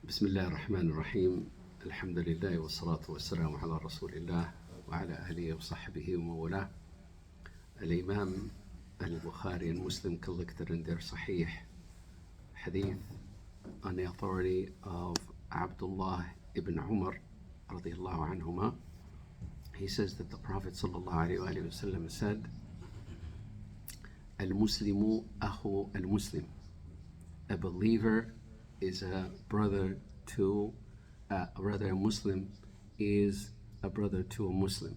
بسم الله الرحمن الرحيم. الحمد لله والصلاة والسلام على رسول الله وعلى أهله وصحبه ومولاه. الإمام al-Bukhari and Muslim collected in their Sahih hadith on the authority of Abdullah ibn Umar radiyallahu anhuma. He says that the Prophet sallallahu alayhi wa sallam said, Al-Muslimu akhu al-Muslim. A believer is a brother to a Muslim is a brother to a Muslim.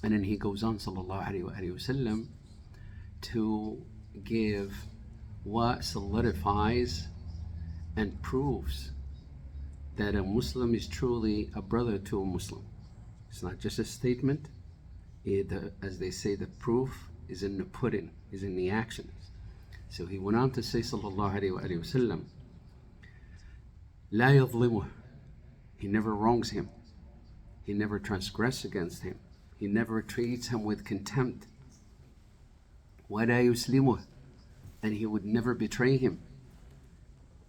And then he goes on sallallahu alayhi wa sallam to give what solidifies and proves that a Muslim is truly a brother to a Muslim. It's not just a statement. As they say, the proof is in the pudding, is in the actions. So he went on to say sallallahu alayhi wa sallam, La yadlimuh. He never wrongs him. He never transgresses against him. He never treats him with contempt. Wa la yuslimuh. And he would never betray him.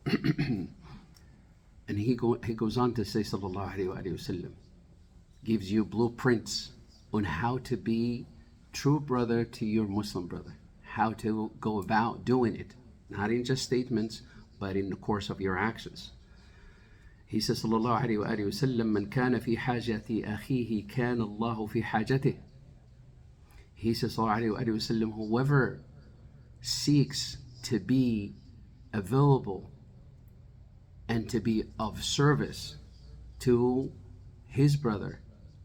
And he goes on to say sallallahu alayhi wa sallam, gives you blueprints on how to be true brother to your Muslim brother, how to go about doing it, not in just statements, but in the course of your actions. He says sallallahu alayhi wa sallam, Man kana fi hajati akhihi kana Allahu fi hajatih. He says sallallahu alayhi wa sallam, whoever seeks to be available and to be of service to his brother,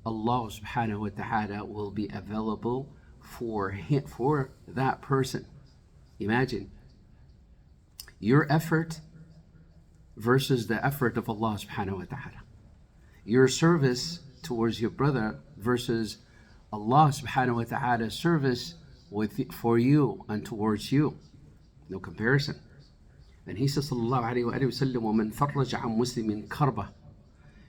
Allah subhanahu wa ta'ala will be available for him, for that person. Imagine your effort versus the effort of Allah subhanahu wa ta'ala. Your service towards your brother versus Allah subhanahu wa ta'ala's service for you and towards you. No comparison. And he says sallallahu alayhi wa sallam, وَمَنْ فَرَّجَ عَنْ مُسْلِمٍ كَرْبَةٍ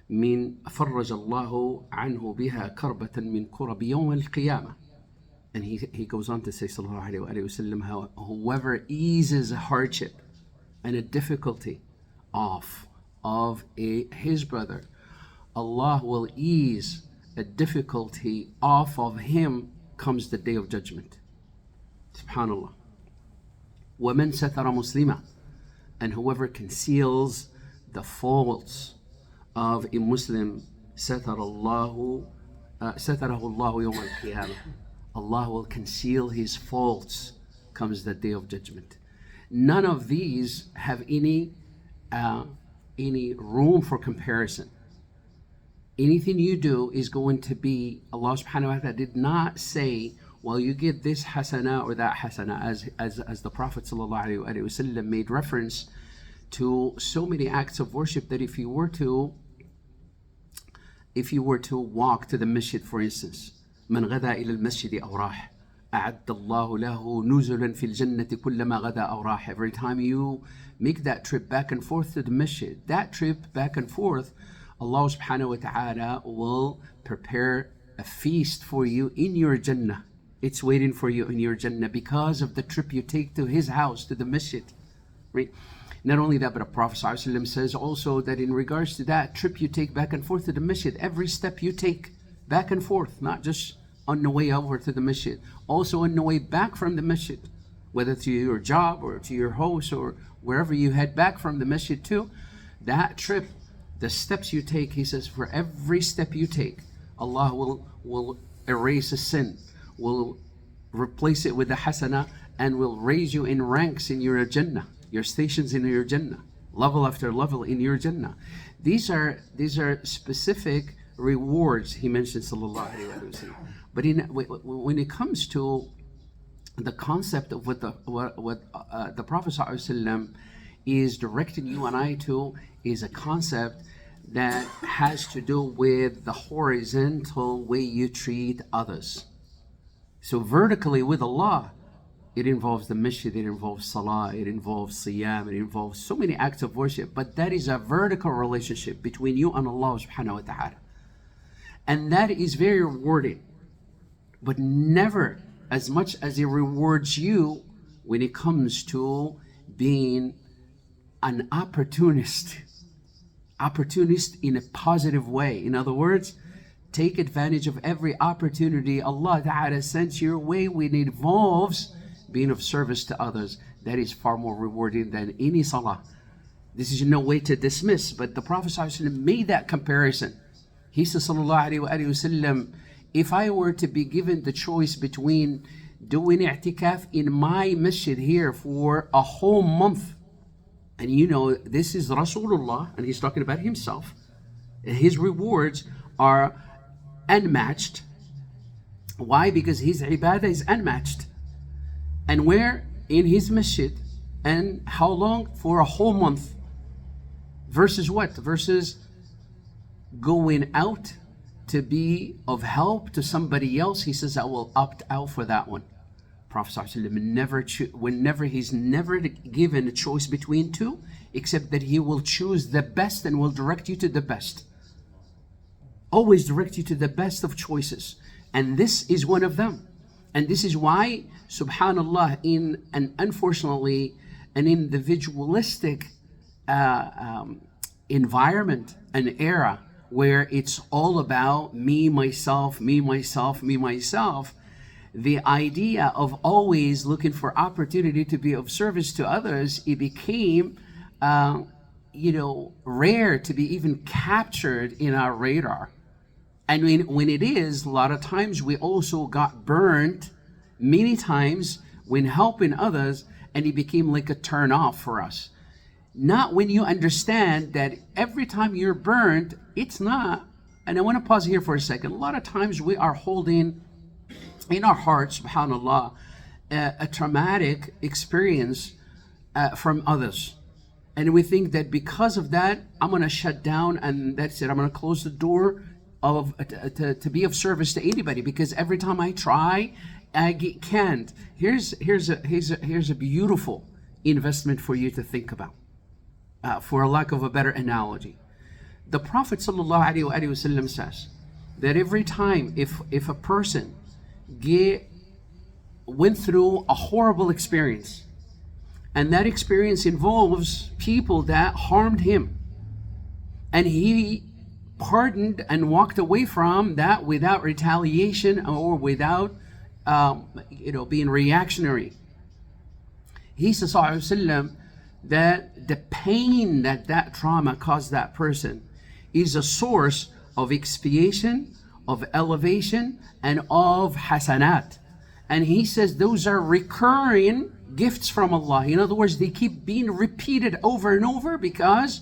من فرج الله عنه بها كربة من كرب يوم القيامة. And he goes on to say sallallahu alayhi wa sallam, how whoever eases a hardship and a difficulty off of his brother, Allah will ease a difficulty off of him comes the day of judgment. Subhanallah. وَمَنْ سَتَرَ مُسْلِمًا. And whoever conceals the faults of a Muslim, satarahu Allahu yawm al-qiyamah. Allah will conceal his faults comes the day of judgment. None of these have any room for comparison. Anything you do is going to be, Allah subhanahu wa ta'ala did not say, well, you get this hasana or that hasana, as the Prophet sallallahu alayhi wa sallam made reference to so many acts of worship that if you were to walk to the masjid, for instance, من غدا إلى المسجد أو راح أعد الله له نزلا في الجنة كلما غدا أو راح. Every time you make that trip back and forth to the masjid, that trip back and forth, Allah subhanahu wa ta'ala will prepare a feast for you in your Jannah. It's waiting for you in your Jannah because of the trip you take to his house, to the masjid. Right? Not only that, but the Prophet ﷺ says also that in regards to that trip you take back and forth to the masjid, every step you take back and forth, not just on the way over to the masjid, also on the way back from the masjid, whether to your job or to your house or wherever you head back from the masjid to, that trip, the steps you take, he says, for every step you take, Allah will erase a sin, will replace it with a hasana, and will raise you in ranks in your Jannah, your stations in your Jannah, level after level in your Jannah. These are specific rewards he mentions sallallahu alaihi wasallam. But when it comes to the concept of what the Prophet sallallahu alaihi wasallam is directing you and I to, is a concept that has to do with the horizontal way you treat others. So vertically with Allah, it involves the masjid, it involves salah, it involves siyam, it involves so many acts of worship. But that is a vertical relationship between you and Allah subhanahu wa ta'ala. And that is very rewarding. But never as much as it rewards you when it comes to being an opportunist in a positive way. In other words, take advantage of every opportunity Allah Ta'ala sends your way when it involves being of service to others. That is far more rewarding than any salah. This is no way to dismiss, but the Prophet ﷺ made that comparison. He said, sallallahu alayhi wa sallam, if I were to be given the choice between doing i'tikaf in my masjid here for a whole month, and you know, this is Rasulullah, and he's talking about himself, his rewards are unmatched. Why? Because his ibadah is unmatched. And where? In his masjid. And how long? For a whole month. Versus what? Versus going out to be of help to somebody else. He says, I will opt out for that one. Prophet ﷺ he's never given a choice between two, except that he will choose the best and will direct you to the best. Always direct you to the best of choices. And this is one of them. And this is why, subhanallah, in an unfortunately an individualistic environment, an era where it's all about me, myself, me, myself, me, myself, the idea of always looking for opportunity to be of service to others, it became, rare to be even captured in our radar. And when it is, a lot of times we also got burned many times when helping others, and it became like a turn off for us. Not when you understand that every time you're burned, it's not, and I want to pause here for a second. A lot of times we are holding in our hearts, subhanAllah, a traumatic experience from others. And we think that because of that, I'm going to shut down and that's it. I'm going to close the door to be of service to anybody, because every time I try, I can't. Here's a beautiful investment for you to think about, for a lack of a better analogy. The Prophet ﷺ says that every time if a person went through a horrible experience, and that experience involves people that harmed him, and he pardoned and walked away from that without retaliation or without being reactionary, he says that the pain that trauma caused that person is a source of expiation, of elevation, and of hasanat. And he says those are recurring gifts from Allah. In other words, they keep being repeated over and over, because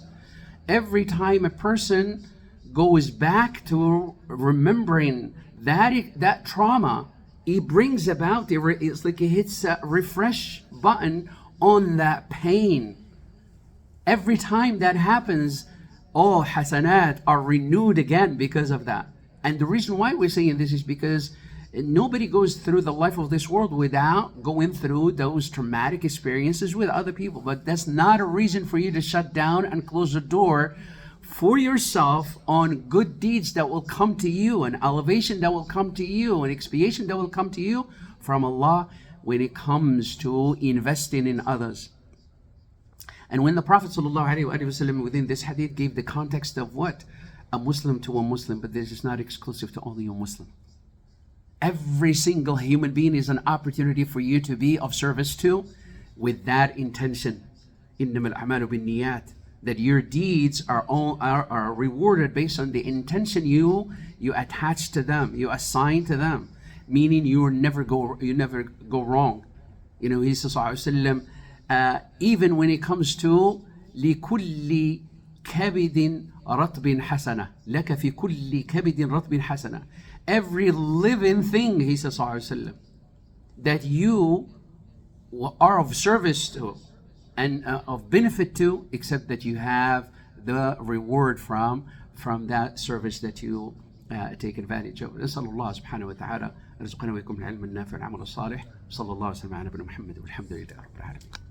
every time a person goes back to remembering that trauma, it brings about, it's like it hits a refresh button on that pain. Every time that happens, all hasanat are renewed again because of that. And the reason why we're saying this is because nobody goes through the life of this world without going through those traumatic experiences with other people. But that's not a reason for you to shut down and close the door for yourself on good deeds that will come to you, an elevation that will come to you, an expiation that will come to you from Allah when it comes to investing in others. And when the Prophet ﷺ within this hadith gave the context of what? A Muslim to a Muslim, but this is not exclusive to only a Muslim. Every single human being is an opportunity for you to be of service to, with that intention. إِنَّمَا الْأَعْمَالُ بِالنِّيَّاتِ, that your deeds are rewarded based on the intention you attach to them, you assign to them, meaning you never go wrong. He says, even when it comes to لِكُلِّ كَبِدٍ رَطْبٍ حَسَنَةٍ لَكَ فِي كُلِّ كَبِدٍ رَطْبٍ حَسَنَةٍ. Every living thing, he says, that you are of service to and of benefit to, except that you have the reward from that service that you take advantage of. نسأل الله سبحانه وتعالى أن يرزقنا وإياكم العلم النافع والعمل الصالح. صلى الله وسلم على نبينا محمد والحمد لله رب العالمين.